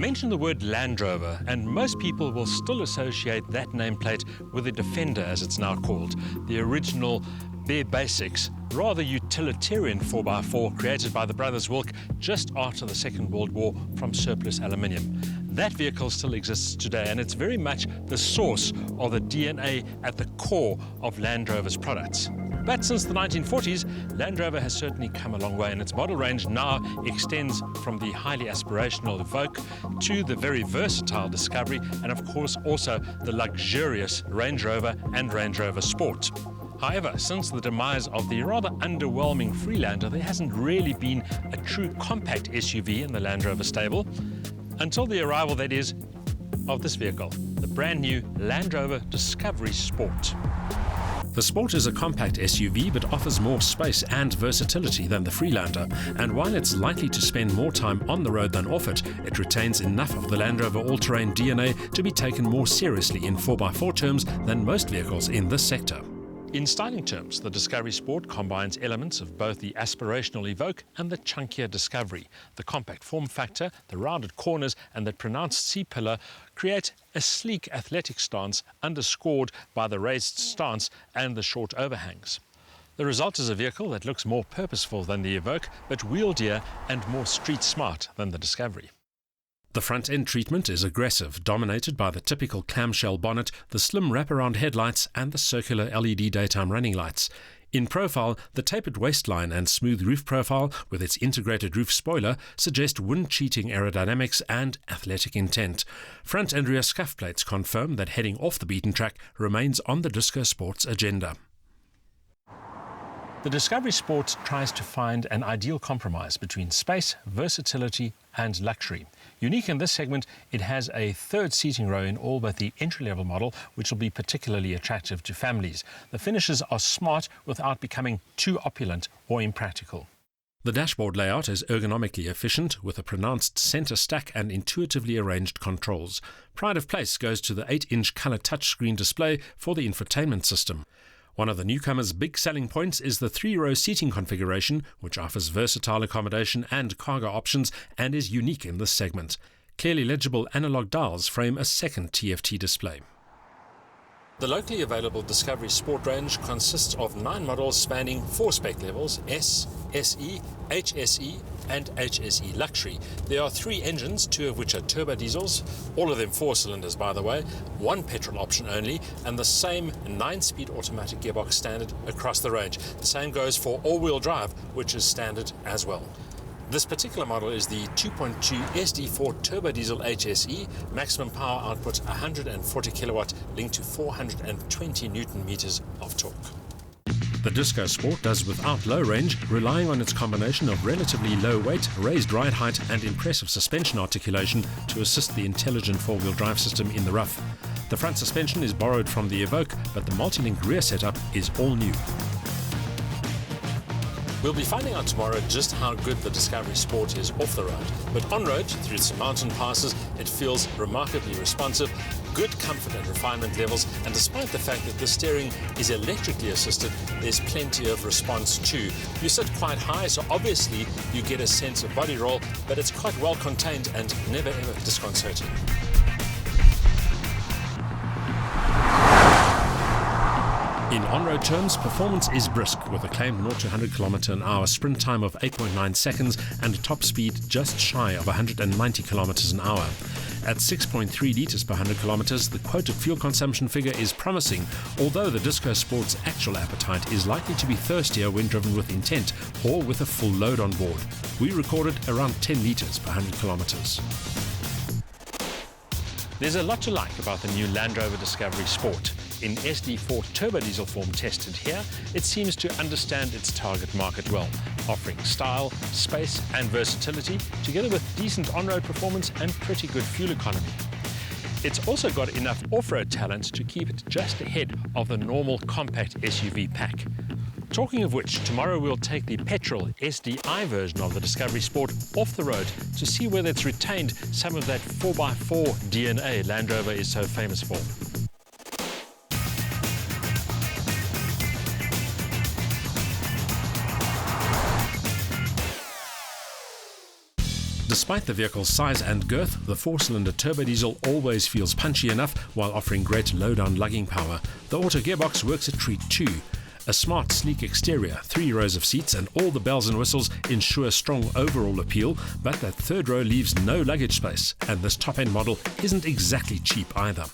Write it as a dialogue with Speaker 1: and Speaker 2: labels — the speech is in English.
Speaker 1: Mention the word Land Rover and most people will still associate that nameplate with the Defender, as it's now called, the original bare basics, rather utilitarian 4x4 created by the brothers Wilk just after the Second World War from surplus aluminium. That vehicle still exists today and it's very much the source of the DNA at the core of Land Rover's products. But since the 1940s, Land Rover has certainly come a long way and its model range now extends from the highly aspirational Evoque to the very versatile Discovery and of course also the luxurious Range Rover and Range Rover Sport. However, since the demise of the rather underwhelming Freelander, there hasn't really been a true compact SUV in the Land Rover stable, until the arrival, that is, of this vehicle, the brand new Land Rover Discovery Sport. The Sport is a compact SUV but offers more space and versatility than the Freelander, and while it's likely to spend more time on the road than off it, it retains enough of the Land Rover all-terrain DNA to be taken more seriously in 4x4 terms than most vehicles in this sector. In styling terms, the Discovery Sport combines elements of both the aspirational Evoque and the chunkier Discovery. The compact form factor, the rounded corners and the pronounced C-pillar create a sleek athletic stance underscored by the raised stance and the short overhangs. The result is a vehicle that looks more purposeful than the Evoque, but wieldier and more street smart than the Discovery. The front-end treatment is aggressive, dominated by the typical clamshell bonnet, the slim wraparound headlights and the circular LED daytime running lights. In profile, the tapered waistline and smooth roof profile with its integrated roof spoiler suggest wind-cheating aerodynamics and athletic intent. Front and rear scuff plates confirm that heading off the beaten track remains on the Disco Sport's agenda. The Discovery Sport tries to find an ideal compromise between space, versatility and luxury. Unique in this segment, it has a third seating row in all but the entry-level model, which will be particularly attractive to families. The finishes are smart without becoming too opulent or impractical. The dashboard layout is ergonomically efficient with a pronounced center stack and intuitively arranged controls. Pride of place goes to the 8-inch color touchscreen display for the infotainment system. One of the newcomer's big selling points is the 3-row seating configuration, which offers versatile accommodation and cargo options and is unique in this segment. Clearly legible analog dials frame a second TFT display. The locally available Discovery Sport range consists of 9 models spanning 4 spec levels: S, SE, HSE and HSE Luxury. There are 3 engines, 2 of which are turbo diesels, all of them 4 cylinders by the way, 1 petrol option only, and the same 9-speed automatic gearbox standard across the range. The same goes for all-wheel drive, which is standard as well. This particular model is the 2.2 SD4 turbo diesel HSE, maximum power output 140 kilowatt, linked to 420 newton meters of torque. The Disco Sport does without low range, relying on its combination of relatively low weight, raised ride height and impressive suspension articulation to assist the intelligent 4-wheel drive system in the rough. The front suspension is borrowed from the Evoque, but the multi-link rear setup is all new. We'll be finding out tomorrow just how good the Discovery Sport is off the road, but on road, through some mountain passes, it feels remarkably responsive, good comfort and refinement levels, and despite the fact that the steering is electrically assisted, there's plenty of response too. You sit quite high, so obviously you get a sense of body roll, but it's quite well contained and never ever disconcerting. In on-road terms, performance is brisk with a claimed 0 to 100 km/h sprint time of 8.9 seconds and a top speed just shy of 190 km/h. At 6.3 litres per 100 kilometers, the quoted fuel consumption figure is promising, although the Disco Sport's actual appetite is likely to be thirstier when driven with intent or with a full load on board. We recorded around 10 litres per 100 kilometers. There's a lot to like about the new Land Rover Discovery Sport. In SD4 turbo diesel form tested here, it seems to understand its target market well, offering style, space and versatility, together with decent on-road performance and pretty good fuel economy. It's also got enough off-road talent to keep it just ahead of the normal compact SUV pack. Talking of which, tomorrow we'll take the petrol SDI version of the Discovery Sport off the road to see whether it's retained some of that 4x4 DNA Land Rover is so famous for. Despite the vehicle's size and girth, the 4-cylinder turbo diesel always feels punchy enough while offering great load-on lugging power. The auto gearbox works a treat too. A smart, sleek exterior, 3 rows of seats and all the bells and whistles ensure strong overall appeal, but that third row leaves no luggage space, and this top-end model isn't exactly cheap either.